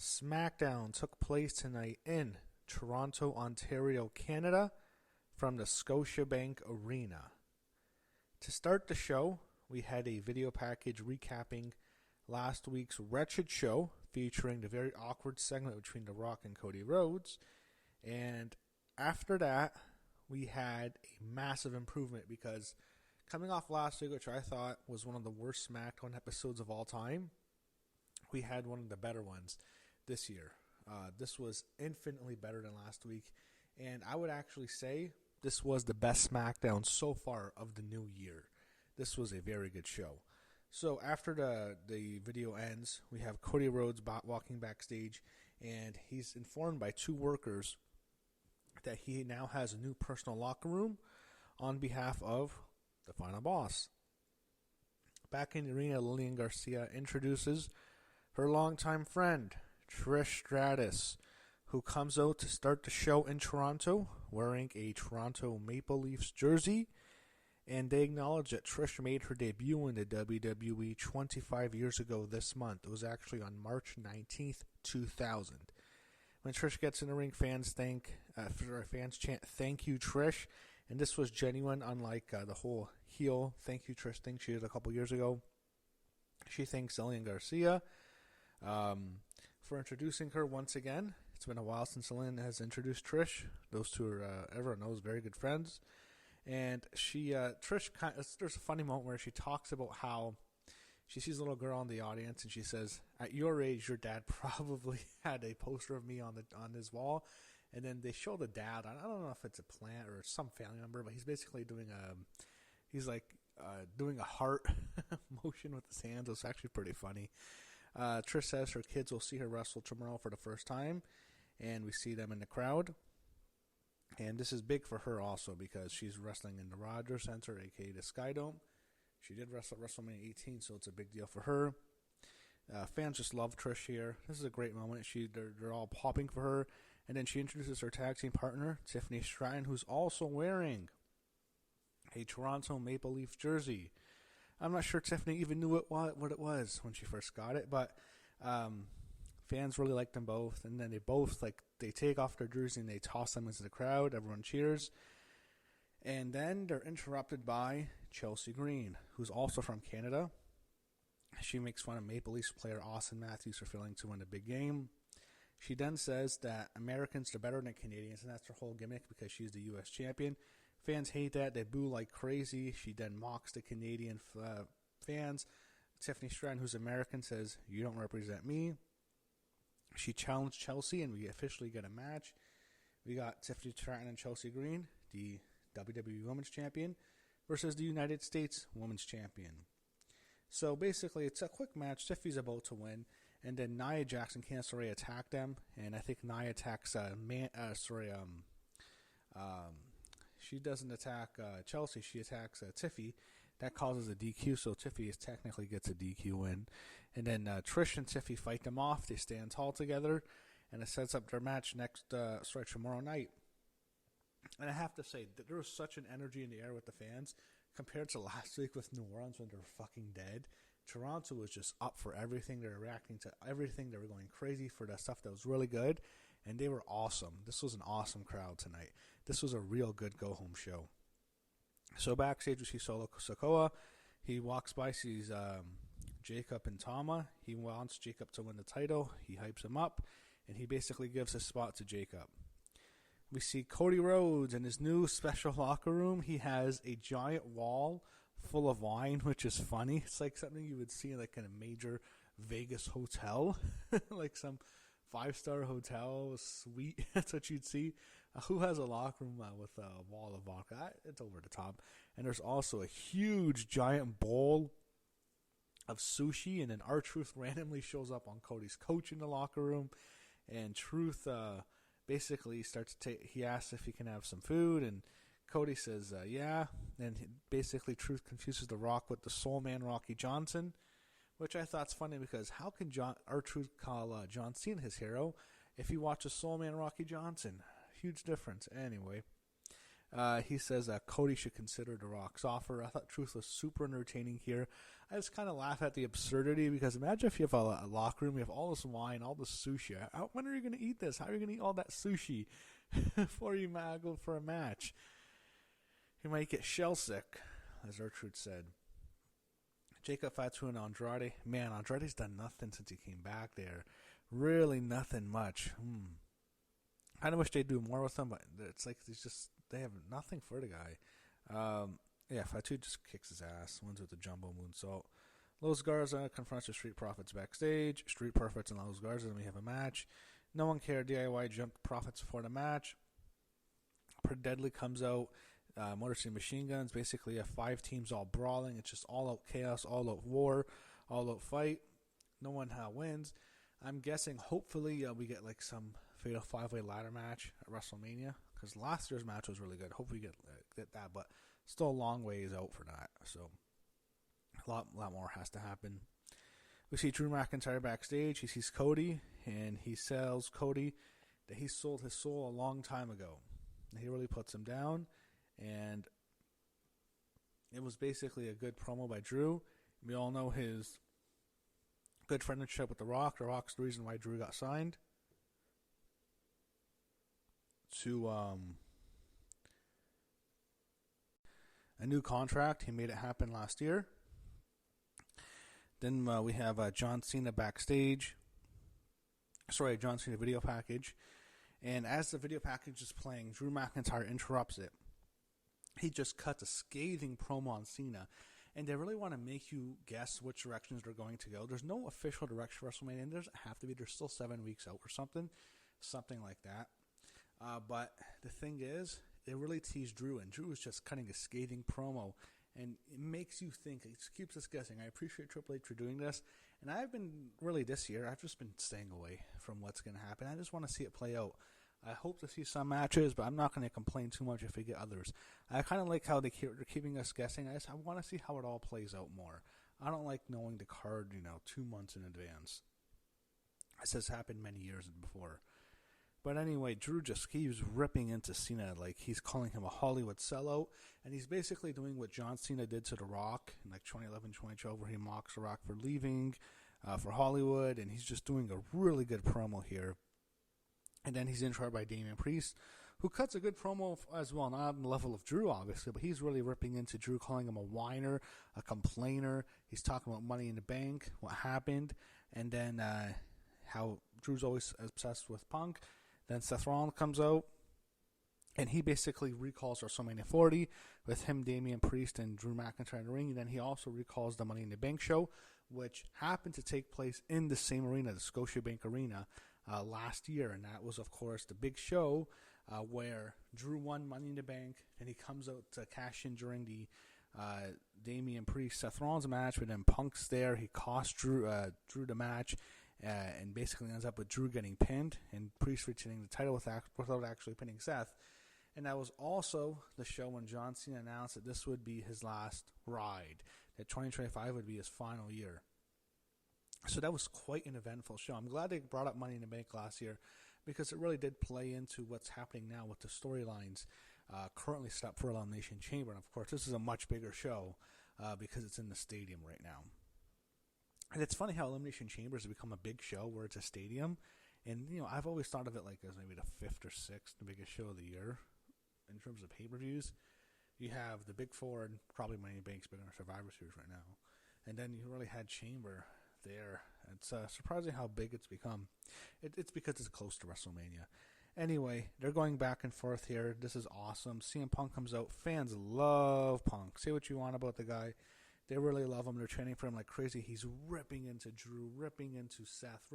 SmackDown took place tonight in Toronto, Ontario, Canada, from the Scotiabank Arena. To start the show, we had a video package recapping last week's wretched show featuring the very awkward segment between The Rock and Cody Rhodes. And after that, we had a massive improvement because coming off last week, which I thought was one of the worst SmackDown episodes of all time, we had one of the better ones this year. This was infinitely better than last week, and I would actually say this was the best SmackDown so far of the new year. This was a very good show. So after the video ends, we have Cody Rhodes walking backstage, and he's informed by two workers that he now has a new personal locker room on behalf of the final boss. Back in the arena, Lillian Garcia introduces her longtime friend, Trish Stratus, who comes out to start the show in Toronto wearing a Toronto Maple Leafs jersey, and they acknowledge that Trish made her debut in the WWE 25 years ago this month. It was actually on March 19th, 2000. When Trish gets in the ring, fans chant, "Thank you, Trish," and this was genuine, unlike the whole heel "Thank you, Trish" thing she did a couple years ago. She thanks Lillian Garcia for introducing her once again. It's been a while since Lillian has introduced Trish. Those two are, everyone knows, very good friends. And Trish, there's a funny moment where she talks about how she sees a little girl in the audience and she says, "At your age, your dad probably had a poster of me on his wall." And then they show the dad. I don't know if it's a plant or some family member, but he's basically doing a heart motion with his hands. It's actually pretty funny. Trish says her kids will see her wrestle tomorrow for the first time, and we see them in the crowd. And this is big for her also because she's wrestling in the Rogers Center, aka the Skydome. She did wrestle at WrestleMania 18, so it's a big deal for her. Fans just love Trish here. This is a great moment. They're all popping for her, and then she introduces her tag team partner, Tiffany Stratton, who's also wearing a Toronto Maple Leaf jersey. I'm not sure Tiffany even knew what it was when she first got it, but fans really like them both. And then they take off their jersey and they toss them into the crowd. Everyone cheers. And then they're interrupted by Chelsea Green, who's also from Canada. She makes fun of Maple Leafs player Austin Matthews for failing to win a big game. She then says that Americans are better than Canadians, and that's her whole gimmick because she's the U.S. champion. Fans hate that. They boo like crazy. She then mocks the Canadian fans. Tiffany Stratton, who's American, says, "You don't represent me." She challenged Chelsea, and we officially get a match. We got Tiffany Stratton and Chelsea Green, the WWE Women's Champion, versus the United States Women's Champion. So basically, it's a quick match. Tiffany's about to win, and then Nia Jax and Candice LeRae attack them, and I think Nia attacks she doesn't attack Chelsea. She attacks Tiffy. That causes a DQ, so Tiffy technically gets a DQ win. And then Trish and Tiffy fight them off. They stand tall together, and it sets up their match tomorrow night. And I have to say that there was such an energy in the air with the fans compared to last week with New Orleans when they were fucking dead. Toronto was just up for everything. They were reacting to everything. They were going crazy for the stuff that was really good, and they were awesome. This was an awesome crowd tonight. This was a real good go-home show. So backstage we see Solo Sikoa. He walks by, sees Jacob and Tama. He wants Jacob to win the title. He hypes him up, and he basically gives his spot to Jacob. We see Cody Rhodes in his new special locker room. He has a giant wall full of wine, which is funny. It's like something you would see like in a major Vegas hotel, like some 5-star hotel suite. That's what you'd see. Who has a locker room with a wall of vodka? It's over the top. And there's also a huge giant bowl of sushi, and then R-Truth randomly shows up on Cody's couch in the locker room, and Truth basically he asks if he can have some food, and Cody says yeah, and basically Truth confuses The Rock with the Soul Man Rocky Johnson, which I thought's funny because how can R-Truth call John Cena his hero if he watches Soul Man Rocky Johnson? Huge difference. Anyway, He says Cody should consider The Rock's offer. I thought Truth was super entertaining here. I just kind of laugh at the absurdity because imagine if you have a locker room, you have all this wine, all this sushi. When are you going to eat this? How are you going to eat all that sushi before you go for a match? You might get shell sick, as Ertrude said. Jacob Fatu and Andrade. Man, Andrade's done nothing since he came back there. Really nothing much. I kind of wish they'd do more with him, but it's like they have nothing for the guy. Fatu just kicks his ass, wins with the jumbo moonsault. Los Garza confronts the Street Profits backstage. Street Profits and Los Garza, and we have a match. No one cared. DIY jumped Profits before the match. Per Deadly comes out. Motor City Machine Guns. Basically, 5 teams all brawling. It's just all out chaos, all out war, all out fight. No one wins. I'm guessing, hopefully, we get like some fatal 5-way ladder match at WrestleMania, because last year's match was really good. Hopefully we get that, but still a long ways out for that. So a lot more has to happen. We see Drew McIntyre backstage. He sees Cody, and he tells Cody that he sold his soul a long time ago. He really puts him down, and it was basically a good promo by Drew. We all know his good friendship with The Rock. The Rock's the reason why Drew got signed to a new contract. He made it happen last year. Then we have John Cena backstage. John Cena video package. And as the video package is playing, Drew McIntyre interrupts it. He just cuts a scathing promo on Cena. And they really want to make you guess which directions they're going to go. There's no official direction for WrestleMania, and there doesn't have to be. There's still 7 weeks out or something like that. But the thing is, they really teased Drew, and Drew is just cutting a scathing promo, and it makes you think. It keeps us guessing. I appreciate Triple H for doing this, and I've been really this year, I've just been staying away from what's going to happen. I just want to see it play out. I hope to see some matches, but I'm not going to complain too much if we get others. I kind of like how they're keeping us guessing. I want to see how it all plays out more. I don't like knowing the card, 2 months in advance. This has happened many years before. But anyway, Drew just keeps ripping into Cena like he's calling him a Hollywood sellout, and he's basically doing what John Cena did to The Rock in like 2011, 2012, where he mocks The Rock for leaving for Hollywood, and he's just doing a really good promo here. And then he's interrupted by Damian Priest, who cuts a good promo as well, not on the level of Drew, obviously, but he's really ripping into Drew, calling him a whiner, a complainer. He's talking about Money in the Bank, what happened, and then how Drew's always obsessed with Punk. Then Seth Rollins comes out, and he basically recalls WrestleMania 40 with him, Damian Priest, and Drew McIntyre in the ring. And then he also recalls the Money in the Bank show, which happened to take place in the same arena, the Scotiabank Arena, last year. And that was, of course, the big show where Drew won Money in the Bank, and he comes out to cash in during the Damian Priest Seth Rollins match, but then Punk's there. He cost Drew the match, and basically ends up with Drew getting pinned and Priest retaining the title without actually pinning Seth. And that was also the show when John Cena announced that this would be his last ride, that 2025 would be his final year. So that was quite an eventful show. I'm glad they brought up Money in the Bank last year, because it really did play into what's happening now with the storylines currently set up for Elimination Chamber. And of course, this is a much bigger show because it's in the stadium right now. And it's funny how Elimination Chamber has become a big show where it's a stadium. And, I've always thought of it like as maybe the 5th or 6th biggest show of the year in terms of pay-per-views. You have the Big Four, and probably Money in the Bank's bigger than Survivor Series right now. And then you really had Chamber there. It's surprising how big it's become. It's because it's close to WrestleMania. Anyway, they're going back and forth here. This is awesome. CM Punk comes out. Fans love Punk. Say what you want about the guy. They really love him. They're chanting for him like crazy. He's ripping into Drew, ripping into Seth,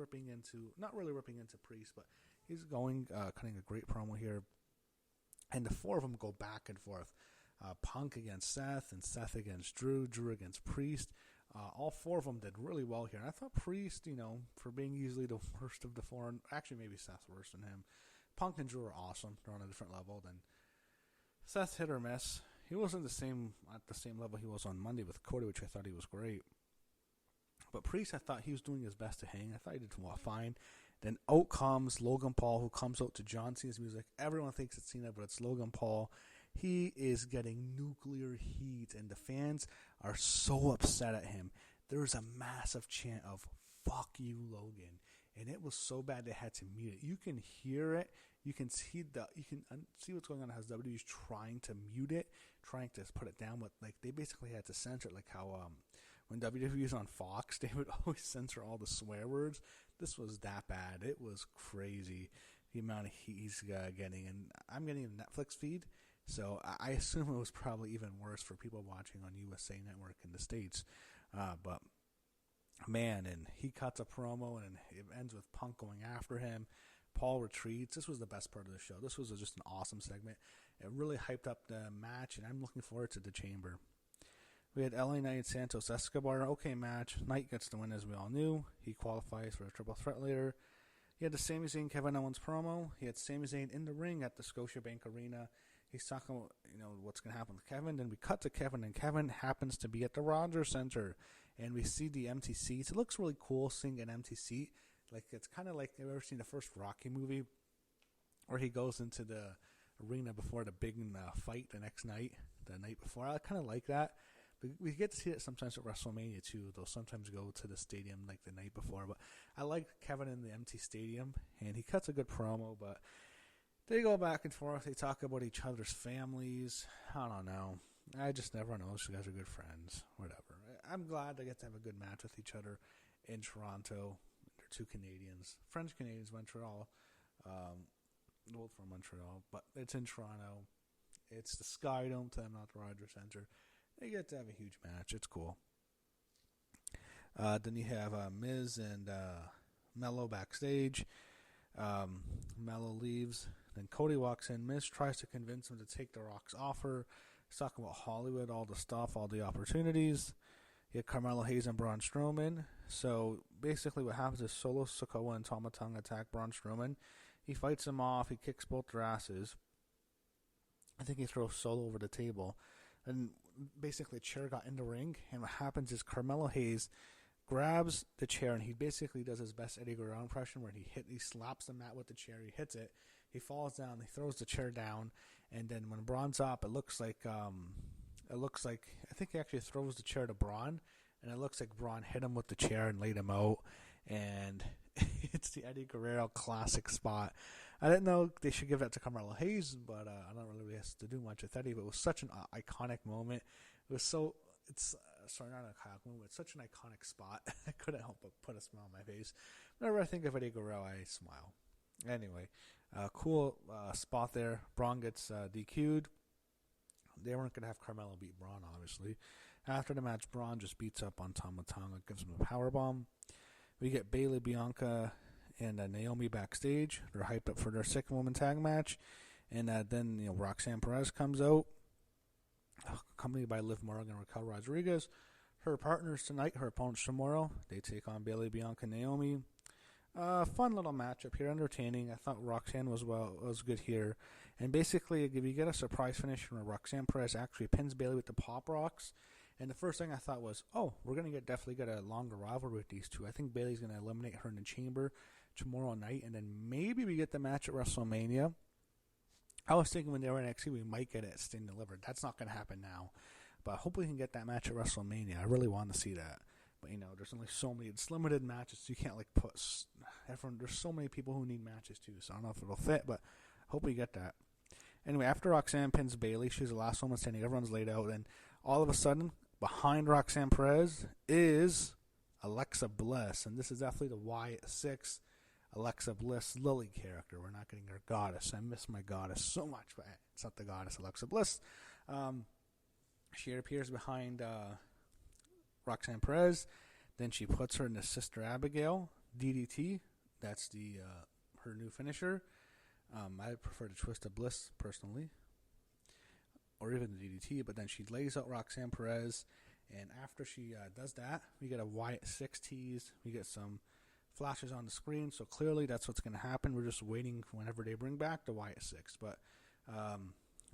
not really ripping into Priest, but he's cutting a great promo here. And the four of them go back and forth. Punk against Seth, and Seth against Drew, Drew against Priest. All four of them did really well here. And I thought Priest, for being easily the worst of the four, and actually maybe Seth's worse than him. Punk and Drew are awesome. They're on a different level than Seth. Hit or miss. He wasn't at the same level he was on Monday with Cody, which I thought he was great. But Priest, I thought he was doing his best to hang. I thought he did fine. Then out comes Logan Paul, who comes out to John Cena's music. Everyone thinks it's Cena, but it's Logan Paul. He is getting nuclear heat, and the fans are so upset at him. There's a massive chant of "Fuck you, Logan," and it was so bad they had to mute it. You can hear it. You can see see what's going on as WWE's trying to mute it, trying to put it down, but like they basically had to censor it, like how when WWE was on Fox, they would always censor all the swear words. This was that bad. It was crazy the amount of heat he's getting, and I'm getting a Netflix feed, so I assume it was probably even worse for people watching on USA Network in the States. But man, and he cuts a promo, and it ends with Punk going after him. Paul retreats. This was the best part of the show. This was just an awesome segment. It really hyped up the match, and I'm looking forward to the Chamber. We had LA Knight and Santos Escobar. Okay match. Knight gets the win, as we all knew. He qualifies for a triple threat later. He had the Sami Zayn Kevin Owens promo. He had Sami Zayn in the ring at the Scotiabank Arena. He's talking about, what's going to happen with Kevin. Then we cut to Kevin, and Kevin happens to be at the Rogers Center. And we see the empty seats. It looks really cool seeing an empty seat. Like, it's kind of like, have you ever seen the first Rocky movie where he goes into the arena before the big fight the next night, the night before? I kind of like that. But we get to see it sometimes at WrestleMania too. They'll sometimes go to the stadium like the night before. But I like Kevin in the empty stadium, and he cuts a good promo. But they go back and forth. They talk about each other's families. I don't know. I just never know. These guys are good friends. Whatever. I'm glad they get to have a good match with each other in Toronto. They're two Canadians. French Canadians, Montreal. Both from Montreal. But it's in Toronto. It's the Sky Dome to them, not the Rogers Center. They get to have a huge match. It's cool. Then you have Miz and Mello backstage. Mello leaves. Then Cody walks in. Miz tries to convince him to take The Rock's offer. He's talking about Hollywood, all the stuff, all the opportunities. You have Carmelo Hayes and Braun Strowman. So basically what happens is Solo Sikoa and Tama Tonga attack Braun Strowman. He fights him off. He kicks both their asses. I think he throws Solo over the table. And basically a chair got in the ring. And what happens is Carmelo Hayes grabs the chair, and he basically does his best Eddie Guerrero impression where he slaps the mat with the chair. He hits it. He falls down. He throws the chair down. And then when Braun's up, it looks like I think he actually throws the chair to Braun, and it looks like Braun hit him with the chair and laid him out. And it's the Eddie Guerrero classic spot. I didn't know they should give that to Carmelo Hayes, but I don't really have to do much with Eddie. But it was such an iconic moment. It's not an iconic moment. It's such an iconic spot. I couldn't help but put a smile on my face. Whenever I think of Eddie Guerrero, I smile. Anyway, cool spot there. Braun gets DQ'd. They weren't going to have Carmelo beat Braun, obviously. After the match, Braun just beats up on Tama Tonga, gives him a powerbomb. We get Bayley, Bianca, and Naomi backstage. They're hyped up for their second woman tag match. And then Roxanne Perez comes out, accompanied by Liv Morgan and Raquel Rodriguez. Her partners tonight, her opponents tomorrow. They take on Bayley, Bianca, and Naomi. Fun little matchup here, entertaining. I thought Roxanne was good here. And basically, if you get a surprise finish where Roxanne Perez actually pins Bayley with the Pop Rocks. And the first thing I thought was, we're going to definitely get a longer rivalry with these two. I think Bayley's going to eliminate her in the Chamber tomorrow night, and then maybe we get the match at WrestleMania. I was thinking when they were in NXT, we might get it Sting delivered. That's not going to happen now. But I hope we can get that match at WrestleMania. I really want to see that. But, there's only so many. It's limited matches, so you can't, put everyone. There's so many people who need matches, too. So I don't know if it'll fit, but hope we get that. Anyway, after Roxanne pins Bayley, she's the last woman standing. Everyone's laid out. And all of a sudden, behind Roxanne Perez is Alexa Bliss. And this is definitely the Wyatt 6 Alexa Bliss Lily character. We're not getting her goddess. I miss my goddess so much, but it's not the goddess Alexa Bliss. She appears behind Roxanne Perez. Then she puts her in the Sister Abigail DDT. That's her new finisher. I prefer the Twist of Bliss personally, or even the DDT. But then she lays out Roxanne Perez, and after she does that, we get a Wyatt 6 tease. We get some flashes on the screen, so clearly that's what's going to happen. We're just waiting whenever they bring back the Wyatt 6. But a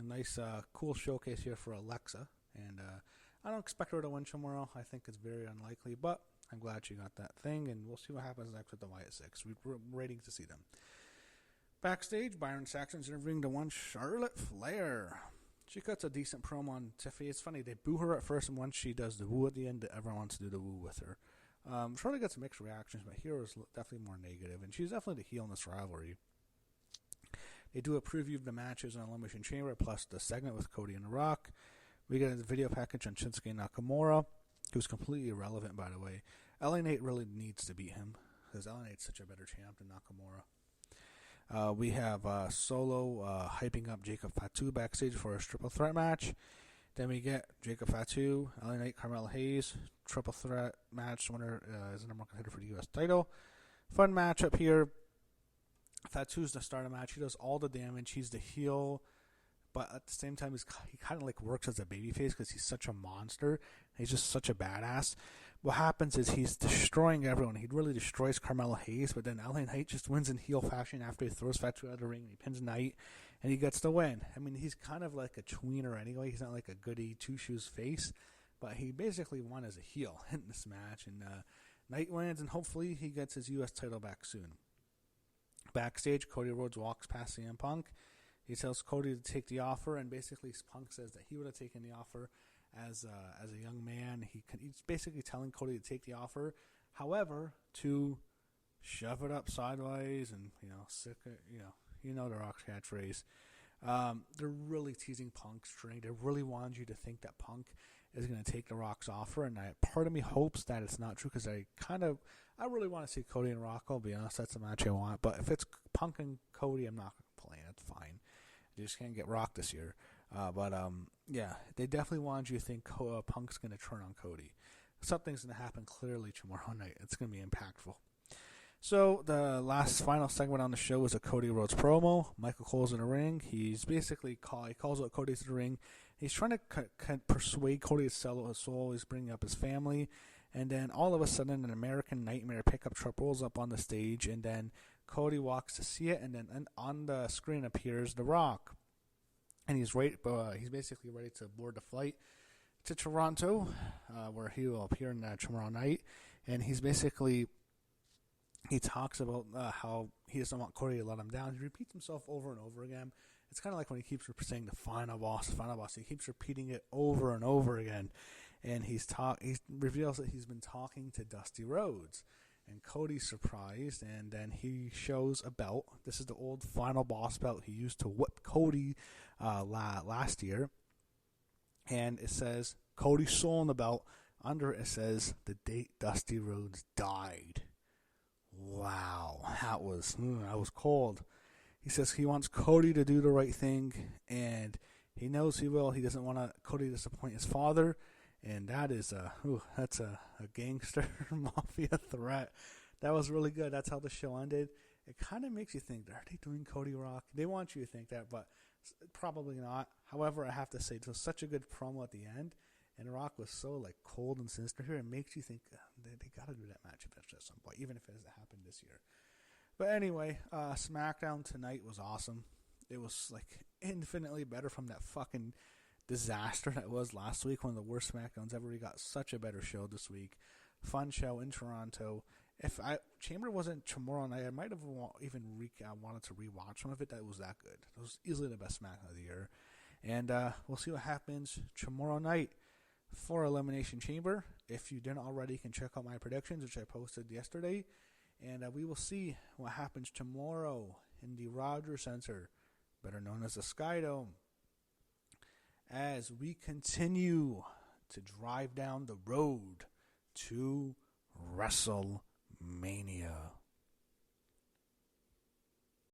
nice, cool showcase here for Alexa, and I don't expect her to win tomorrow. I think it's very unlikely, but I'm glad she got that thing, and we'll see what happens next with the Wyatt 6. We're waiting to see them. Backstage, Byron Saxton's interviewing the one Charlotte Flair. She cuts a decent promo on Tiffany. It's funny, they boo her at first, and once she does the woo at the end, everyone wants to do the woo with her. Charlotte gets mixed reactions, but here is definitely more negative, and she's definitely the heel in this rivalry. They do a preview of the matches on Elimination Chamber, plus the segment with Cody and The Rock. We get a video package on Shinsuke Nakamura, who's completely irrelevant, by the way. LA Knight really needs to beat him, because LA Knight's such a better champ than Nakamura. We have Solo hyping up Jacob Fatu backstage for a triple threat match. Then we get Jacob Fatu, LA Knight, Carmelo Hayes, triple threat match. Winner is the number one contender for the U.S. title. Fun matchup here. Fatu's the start of the match. He does all the damage. He's the heel, but at the same time, he kind of like works as a babyface because he's such a monster. He's just such a badass. What happens is he's destroying everyone. He really destroys Carmelo Hayes, but then LA Knight just wins in heel fashion after he throws Fatu out of the ring and he pins Knight, and he gets the win. I mean, he's kind of like a tweener anyway. He's not like a goody two-shoes face, but he basically won as a heel in this match, and Knight wins, and hopefully he gets his U.S. title back soon. Backstage, Cody Rhodes walks past CM Punk. He tells Cody to take the offer, and basically Punk says that he would have taken the offer as a young man. He's basically telling Cody to take the offer, however, to shove it up sideways and sick it, the Rock's catchphrase. They're really teasing Punk's string. They really want you to think that Punk is going to take the Rock's offer, and part of me hopes that it's not true because I really want to see Cody and Rock. I'll be honest, that's the match I want. But if it's Punk and Cody, I'm not going to play. That's fine. You just can't get Rock this year. Yeah, they definitely want you to think Punk's going to turn on Cody. Something's going to happen clearly tomorrow night. It's going to be impactful. So the final segment on the show is a Cody Rhodes promo. Michael Cole's in the ring. He's basically calls out Cody to the ring. He's trying to persuade Cody to sell his soul. He's bringing up his family. And then all of a sudden, an American Nightmare pickup truck rolls up on the stage. And then Cody walks to see it. And then on the screen appears The Rock. And he's basically ready to board the flight to Toronto, where he will appear tomorrow night. And he talks about how he doesn't want Cody to let him down. He repeats himself over and over again. It's kind of like when he keeps saying the final boss. He keeps repeating it over and over again. And he reveals that he's been talking to Dusty Rhodes. And Cody's surprised, and then he shows a belt. This is the old final boss belt he used to whip Cody last year. And it says, Cody's soul on the belt. Under it says, the date Dusty Rhodes died. Wow, that was cold. He says he wants Cody to do the right thing, and he knows he will. He doesn't want Cody to disappoint his father, and that's a gangster mafia threat. That was really good. That's how the show ended. It kind of makes you think, are they doing Cody Rock? They want you to think that, but probably not. However, I have to say, it was such a good promo at the end, and Rock was so cold and sinister here. It makes you think they got to do that match eventually at some point, even if it hasn't happened this year. But anyway, SmackDown tonight was awesome. It was infinitely better from that fucking disaster that was last week. One of the worst SmackDowns ever. We got such a better show this week. Fun show in Toronto. If Chamber wasn't tomorrow night, I might have even wanted to rewatch some of it. That was that good. It was easily the best SmackDown of the year. And we'll see what happens tomorrow night for Elimination Chamber. If you didn't already, you can check out my predictions, which I posted yesterday. And we will see what happens tomorrow in the Rogers Center, better known as the Sky Dome, as we continue to drive down the road to WrestleMania.